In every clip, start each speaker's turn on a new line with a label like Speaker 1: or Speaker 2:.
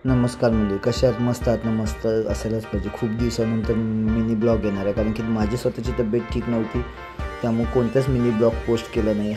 Speaker 1: नमस्कार मुली, कशा आहात? मस्त आहात ना? मस्त असायलाच पाहिजे. खूप दिवसानंतर मिनी ब्लॉग येणार आहे, कारण की माझी स्वतःची तब्येत ठीक नव्हती, त्यामुळे कोणताच मिनी ब्लॉग पोस्ट केला नाही.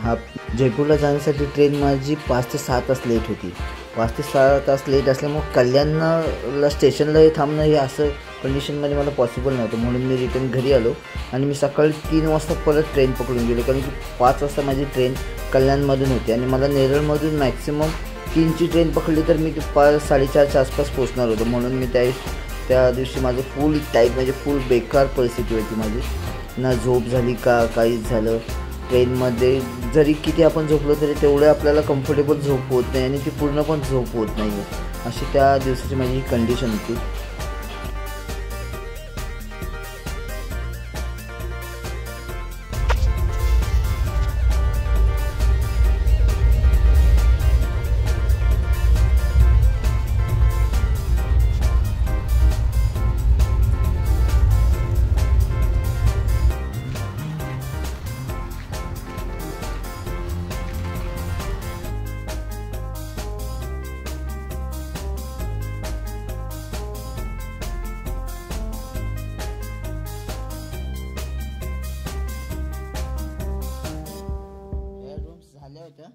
Speaker 1: जयपूरला जाण्यासाठी ट्रेन माझी 5 ते 6 तास लेट होती. 5 ते 6 तास लेट असल्यामुळे कल्याणला स्टेशनला थांबणं हे असं कंडिशनमध्ये मला पॉसिबल नव्हतं, म्हणून मी रिटर्न घरी आलो आणि मी सकाळी 3 वाजता परत ट्रेन पकडून गेलो, कारण की 5 वाजता माझी ट्रेन कल्याणमधून होती आणि मला नेरळमधून मॅक्सिमम 3ची ट्रेन पकडली तर मी 5-4:30च्या आसपास पोचणार होतो. म्हणून मी त्या दिवशी माझं फुल टाईट, म्हणजे फुल बेकार परिस्थिती होती माझी. ना झोप झाली का काहीच झालं. ट्रेनमध्ये जरी किती आपण झोपलो तरी तेवढं आपल्याला कम्फर्टेबल झोप होत नाही आणि ती पूर्ण पण झोप होत नाही आहे. अशी त्या दिवसाची माझी कंडिशन होती. झाल्या होत्या.